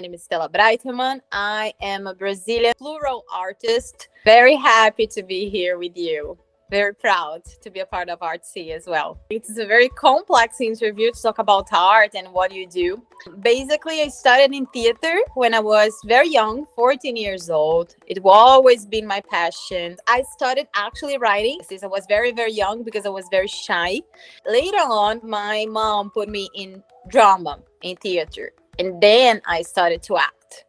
My name is Stella Brajterman. I am a Brazilian plural artist. Very happy to be here with you. Very proud to be a part of Artsee as well. It's a very complex interview to talk about art and what you do. Basically, I started in theater when I was very young, 14 years old. It will always been my passion. I started actually writing since I was very, very young because I was very shy. Later on, my mom put me in drama, in theater. And then I started to act.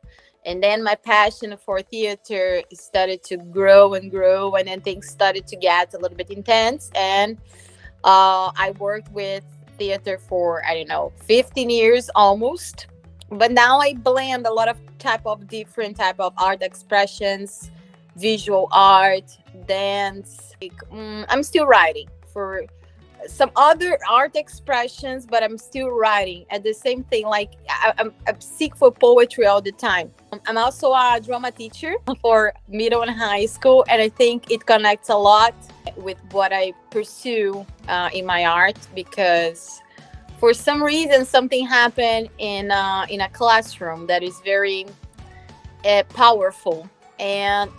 And then my passion for theater started to grow and grow. And then things started to get a little bit intense. And I worked with theater for, 15 years almost. But now I blend a lot of different type of art expressions, visual art, dance. I'm still writing for some other art expressions, but I'm still writing at the same thing. Like I'm seek for poetry all the time. I'm also a drama teacher for middle and high school, and I think it connects a lot with what I pursue in my art, because for some reason something happened in a classroom that is very powerful and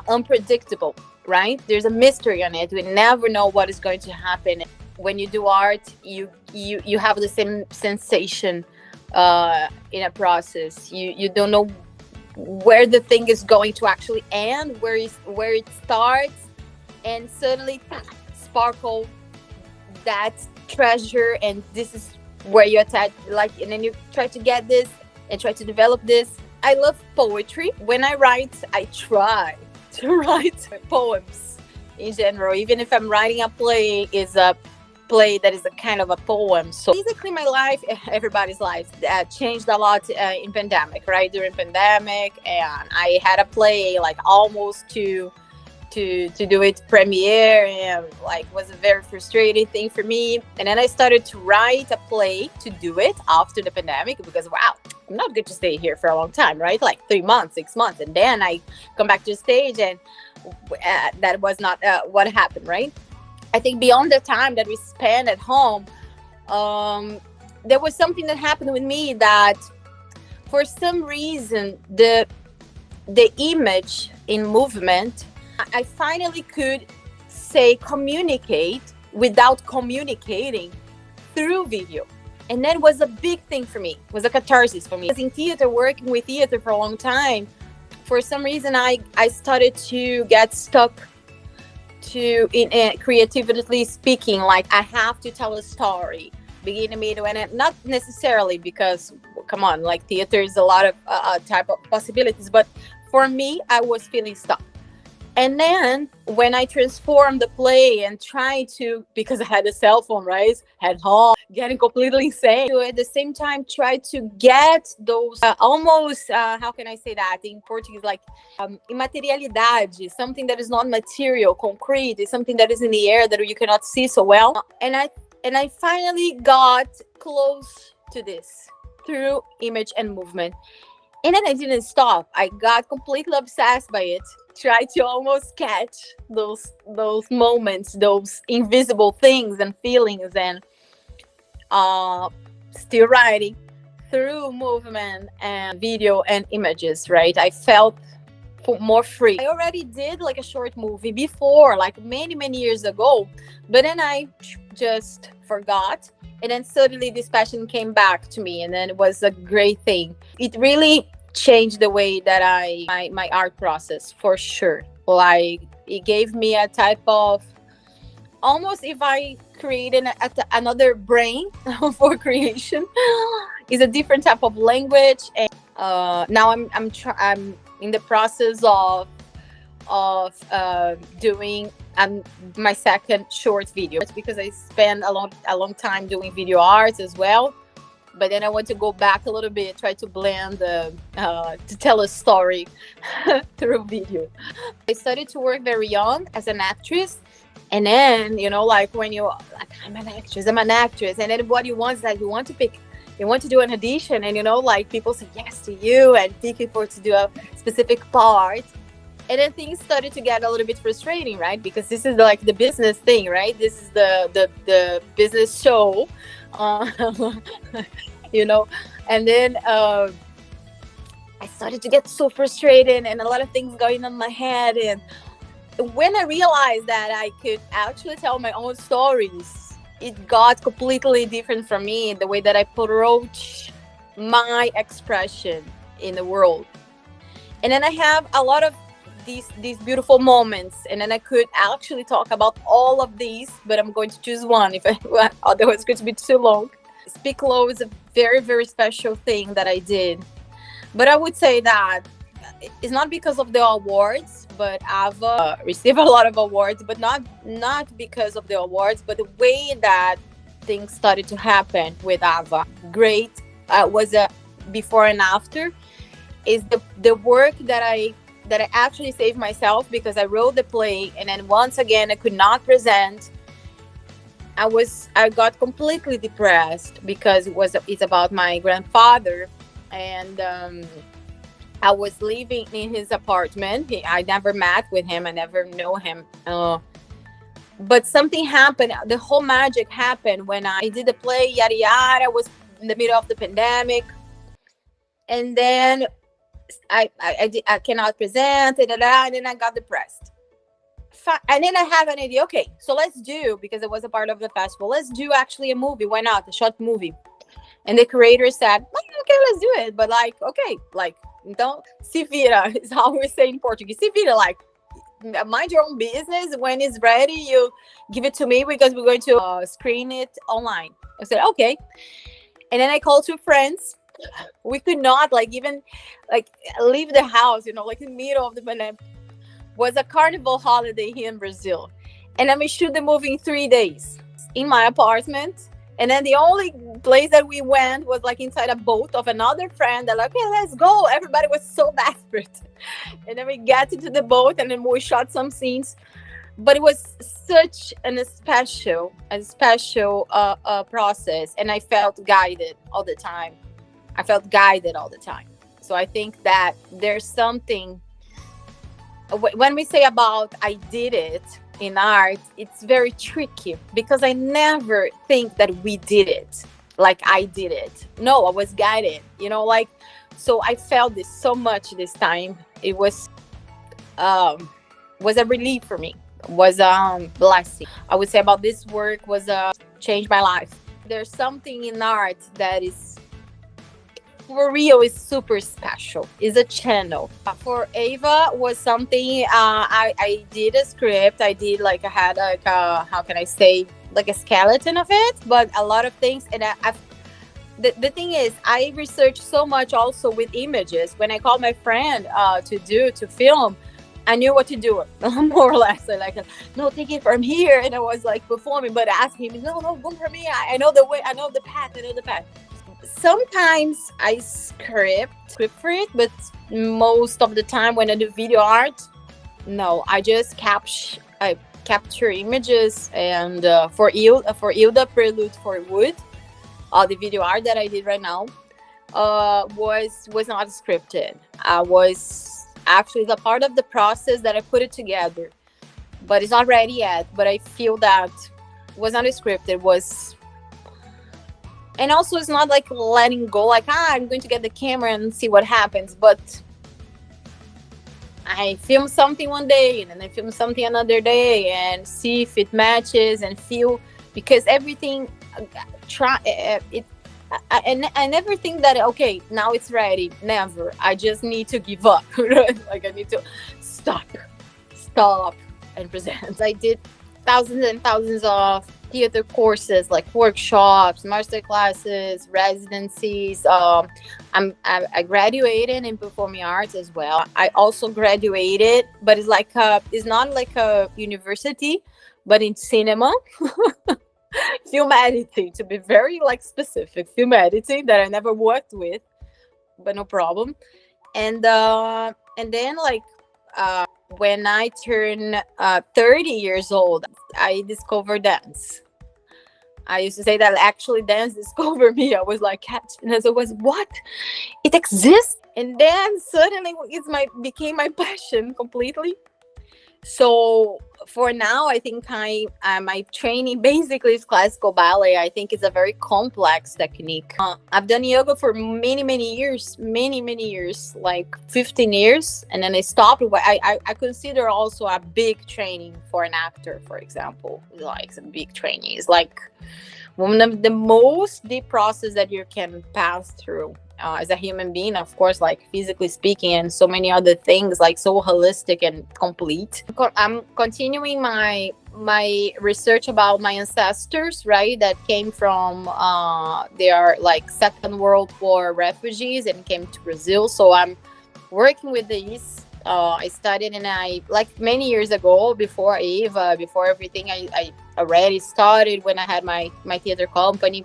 unpredictable. Right? There's a mystery on it. We never know what is going to happen. When you do art, you have the same sensation in a process. You don't know where the thing is going to actually end, where it starts, and suddenly sparkle that treasure, and this is where you attach, and then you try to get this and try to develop this. I love poetry. When I write, I try to write poems in general. Even if I'm writing a play, is a play that is a kind of a poem. So basically my life, everybody's life, changed a lot in pandemic, right? During pandemic, and I had a play almost to do it premiere, and was a very frustrating thing for me. And then I started to write a play to do it after the pandemic, because wow, I'm not going to stay here for a long time, right? 3 months, 6 months, and then I come back to the stage, and that was not what happened, right? I think beyond the time that we spent at home, there was something that happened with me that, for some reason, the image in movement, I finally could communicate without communicating through video. And that was a big thing for me. It was a catharsis for me. I was in theater, working with theater for a long time. For some reason, I started to get stuck in creatively speaking. I have to tell a story, beginning, middle, and end. Not necessarily because, come on, theater is a lot of type of possibilities. But for me, I was feeling stuck. And then when I transformed the play and tried to, because I had a cell phone, right? At home, getting completely insane. At the same time, try to get those almost, how can I say that in Portuguese? Immaterialidade, something that is not material, concrete, is something that is in the air that you cannot see so well. And I finally got close to this through image and movement. And then I didn't stop. I got completely obsessed by it. Try to almost catch those moments, those invisible things and feelings, and still writing through movement and video and images, right? I felt more free. I already did a short movie before, many years ago, but then I just forgot. And then suddenly this passion came back to me, and then it was a great thing. It really changed the way that my art process, for sure. It gave me a type of, almost if I created another brain for creation, is a different type of language. And now I'm in the process of doing my second short video. It's because I spent a long time doing video art as well. But then I want to go back a little bit, try to blend to tell a story through video. I started to work very young as an actress. And then, when you're I'm an actress. And then what you want is you want to do an audition, and people say yes to you and pick you to do a specific part. And then things started to get a little bit frustrating, right? Because this is the business thing, right? This is the business show, And then I started to get so frustrated and a lot of things going on in my head. And when I realized that I could actually tell my own stories, it got completely different from me, the way that I approach my expression in the world. And then I have a lot of these beautiful moments, and then I could actually talk about all of these, but I'm going to choose one if I otherwise it's going to be too long. Speak Low is a very, very special thing that I did. But I would say that it's not because of the awards, but I've received a lot of awards, but not because of the awards, but the way that things started to happen with Ava. Great was a before and after is the work that I actually saved myself, because I wrote the play and then once again I could not present. I got completely depressed because it's about my grandfather, and I was living in his apartment. I never met with him. I never know him. But something happened. The whole magic happened when I did the play, yada yada. I was in the middle of the pandemic. And then I cannot present, and then I got depressed. And then I have an idea. Okay, so let's do, because it was a part of the festival, let's do actually a movie. Why not? A short movie. And the creator said, okay, let's do it. But like, okay, like, don't se vira is how we say in Portuguese. Se vira, like, mind your own business. When it's ready, you give it to me, because we're going to screen it online. I said, okay. And then I called two friends. We could not even leave the house, like in the middle of the pandemic. Was a carnival holiday here in Brazil. And then we shoot the movie in 3 days in my apartment. And then the only place that we went was like inside a boat of another friend. They're like, okay, let's go. Everybody was so desperate. And then we got into the boat and then we shot some scenes. But it was such a special process. And I felt guided all the time. So I think that there's something, when we say about I did it in art, it's very tricky, because I never think that we did it like I did it. No, I was guided, so I felt this so much this time. It was a relief for me, was a blessing. I would say about this work was changed my life. There's something in art that is, for real, is super special. Is a channel. For Ava was something, I did a script. I had how can I say, like a skeleton of it, but a lot of things. And the thing is, I researched so much also with images. When I called my friend to film, I knew what to do, more or less. I no, take it from here. And I was like performing, but ask him, no, go from here. I know the way, I know the path. Sometimes I script for it, but most of the time when I do video art, no, I just capture images. And for Hilda Prelude for Wood, the video art that I did right now was not scripted. I was actually the part of the process that I put it together, but it's not ready yet. But I feel that was not scripted. Was. And also, it's not like letting go, like, I'm going to get the camera and see what happens. But I film something one day, and then I film something another day, and see if it matches and feel, because everything, I never think that, okay, now it's ready. Never. I just need to give up. Like, I need to stop and present. I did thousands and thousands of theater courses, like workshops, master classes, residencies. I graduated in performing arts as well. I also graduated, but it's not like a university, but in cinema. Film editing, to be very specific. Film editing that I never worked with, but no problem. And then when I turned 30 years old, I discovered dance. I used to say that actually dance discovered me. I was like, and I was, what? It exists? And then suddenly became my passion completely. So for now, I think my training basically is classical ballet. I think it's a very complex technique. I've done yoga for many years, many years, like 15 years, and then I stopped. I consider also a big training for an actor, for example. Like a big training is like one of the most deep process that you can pass through as a human being, of course, like physically speaking, and so many other things, like so holistic and complete. I'm continuing my research about my ancestors, right, that came from they are like Second World War refugees and came to Brazil. So I'm working with these. I studied, and I, like many years ago, before Ava, before everything, I already started when I had my theater company.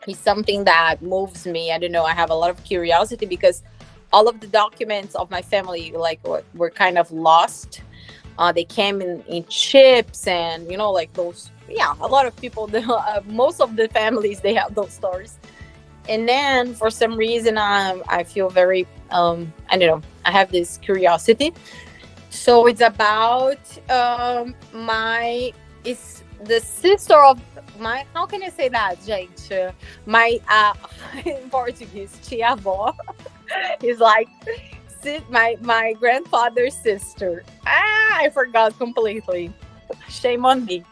It's something that moves me. I don't know. I have a lot of curiosity because all of the documents of my family like were kind of lost. They came in ships, and like those. Yeah, a lot of people. Most of the families, they have those stories. And then for some reason, I feel very I don't know. I have this curiosity. So it's about it's the sister of my, how can I say that, gente? My in Portuguese, tia-avó is like my grandfather's sister. I forgot completely. Shame on me.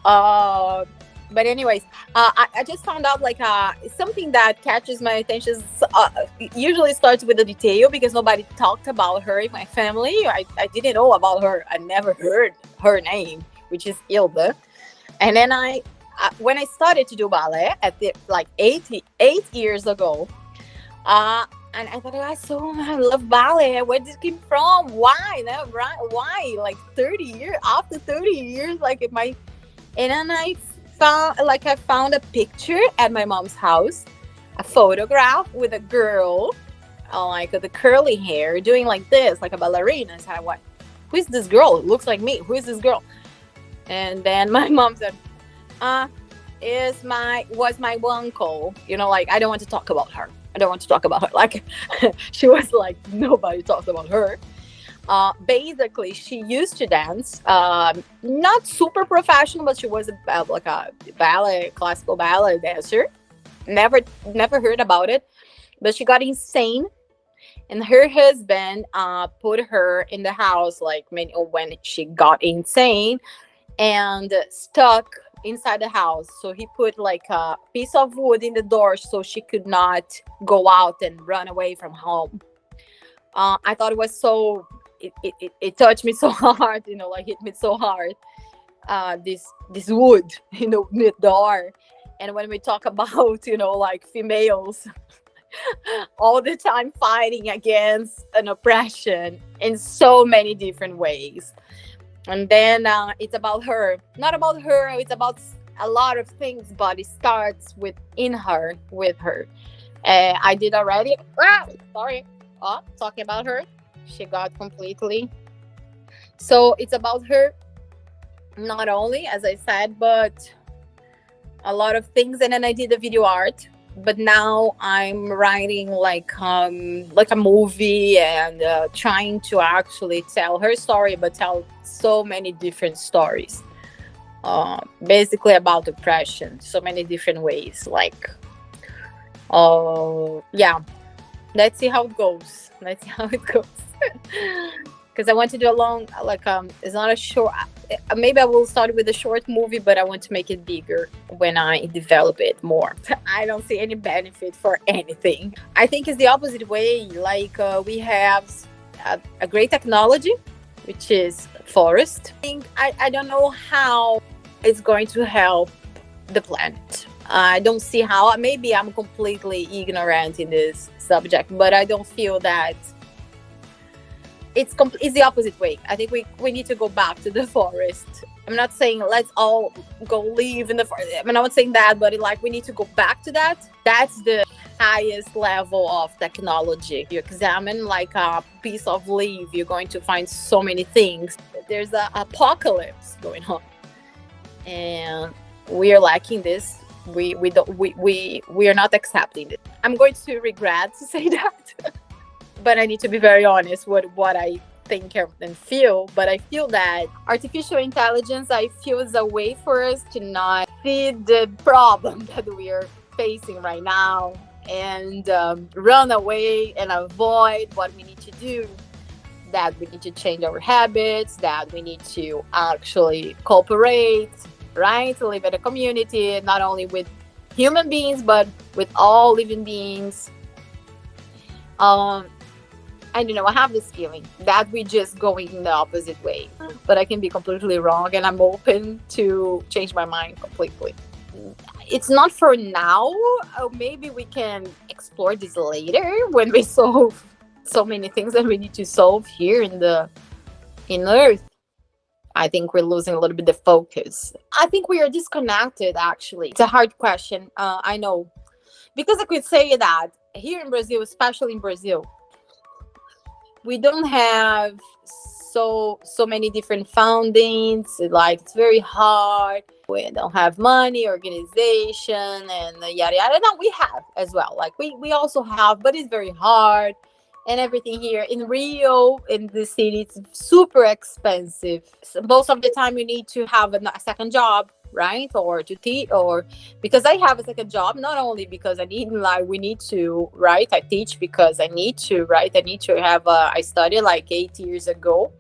But anyways, I just found out like something that catches my attention. Usually starts with a detail because nobody talked about her in my family. I didn't know about her. I never heard her name, which is Ilda. And then when I started to do ballet at like 8 years ago, and I thought, I love ballet. Where did it come from? Why? No, right? Why? Like 30 years after 30 years, like and then I found a picture at my mom's house, a photograph with a girl, like with the curly hair, doing like this, like a ballerina. So I went, who is this girl? It looks like me. Who is this girl? And then my mom said, was my uncle. Like, I don't want to talk about her. Like, she was like, nobody talks about her. Basically, she used to dance, not super professional, but she was like a classical ballet dancer. Never heard about it, but she got insane, and her husband put her in the house like when she got insane, and stuck inside the house. So he put like a piece of wood in the door so she could not go out and run away from home. I thought it was so. It touched me so hard, like hit me so hard. This wood, in the door. And when we talk about, like females all the time fighting against an oppression in so many different ways. And then it's about her. Not about her, it's about a lot of things, but it starts with her. I did already. Sorry. Talking about her. She got completely. So it's about her, not only, as I said, but a lot of things. And then I did the video art, but now I'm writing like a movie, and trying to actually tell her story, but tell so many different stories, basically about oppression, so many different ways. Like, yeah, let's see how it goes. Because I want to do a long, it's not a short. Maybe I will start with a short movie, but I want to make it bigger when I develop it more. I don't see any benefit for anything. I think it's the opposite way. Like, we have a great technology, which is forest. I don't know how it's going to help the planet. I don't see how. Maybe I'm completely ignorant in this subject, but I don't feel that it's the opposite way. I think we need to go back to the forest. I'm not saying let's all go live in the forest. I'm not saying that, but we need to go back to that. That's the highest level of technology. You examine like a piece of leaf, you're going to find so many things. There's an apocalypse going on, and we are lacking this. We are not accepting it. I'm going to regret to say that. But I need to be very honest with what I think and feel, but I feel that artificial intelligence, I feel, is a way for us to not see the problem that we are facing right now and run away and avoid what we need to do, that we need to change our habits, that we need to actually cooperate, right? To live in a community, not only with human beings, but with all living beings. Um, I don't know, I have this feeling that we're just going in the opposite way, but I can be completely wrong, and I'm open to change my mind completely. It's not for now. Maybe we can explore this later when we solve so many things that we need to solve here in Earth. I think we're losing a little bit the focus. I think we are disconnected, actually. It's a hard question. I know. Because I could say that here in Brazil, especially in Brazil, we don't have so many different foundings. Like, it's very hard. We don't have money, organization, and yada yada. No, we have as well. Like, we also have, but it's very hard. And everything here in Rio, in the city, it's super expensive. So most of the time, you need to have a second job, right? Or to teach, or because I have a second job, not only because I need, like, we need to, right? I teach because I need to, right? I need to have. I studied like 8 years ago,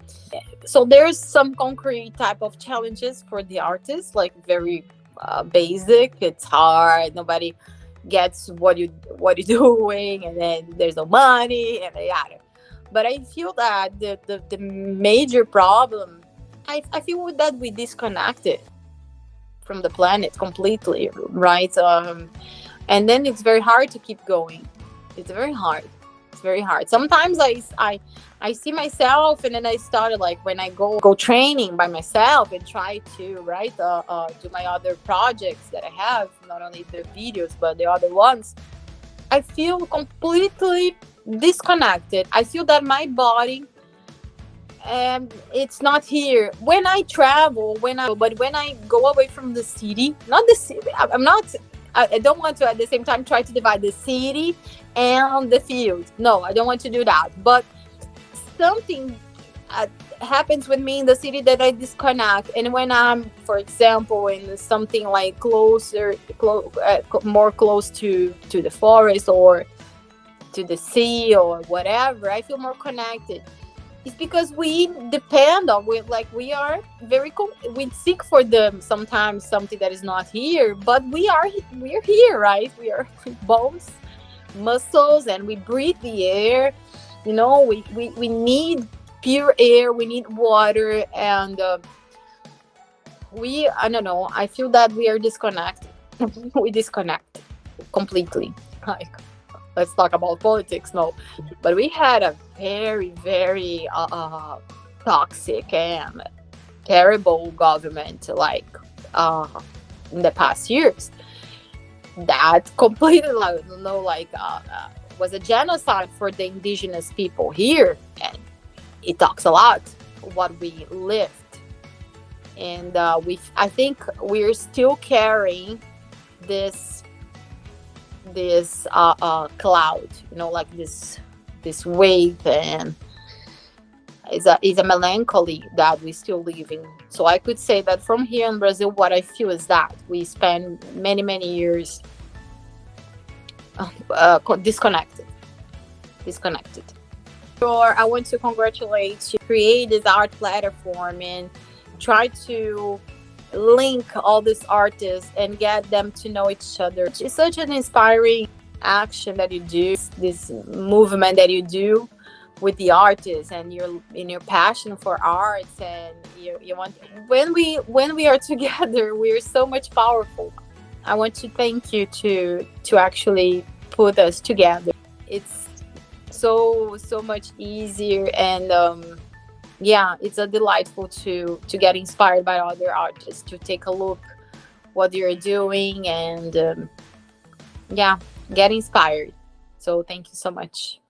so there's some concrete type of challenges for the artist, like very basic. It's hard. Nobody gets what you're doing, and then there's no money and yada. But I feel that the major problem, I feel that we disconnected from the planet completely, right? And then it's very hard to keep going. It's very hard. It's very hard. Sometimes I see myself, and then I started, like, when I go training by myself and try to, right, do my other projects that I have, not only the videos but the other ones. I feel completely disconnected. I feel that my body, it's not here. When I travel, but when I go away from the city, not the city, I'm not. I don't want to at the same time try to divide the city and the field. No, I don't want to do that. But something happens with me in the city that I disconnect. And when I'm, for example, in something like more close to the forest or to the sea or whatever, I feel more connected. It's because we depend on, we are we seek for them sometimes something that is not here, but we're here, right? We are bones, muscles, and we breathe the air. We need pure air, we need water, and I don't know, I feel that we are disconnected. We disconnect completely. Like, let's talk about politics. No, but we had a very, very toxic and terrible government, like, in the past years, that completely, was a genocide for the indigenous people here. And it talks a lot what we lived, and I think we're still carrying this cloud, like this wave, and it's a melancholy that we still live in. So I could say that from here in Brazil, what I feel is that we spend many years disconnected. Sure, I want to congratulate you, create this art platform and try to link all these artists and get them to know each other. It's such an inspiring action that you do, this movement that you do with the artists, and your passion for arts, and you want, when we are together, we are so much powerful. I want to thank you to actually put us together. It's so much easier, and it's a delightful to get inspired by other artists, to take a look what you're doing, and get inspired. So thank you so much.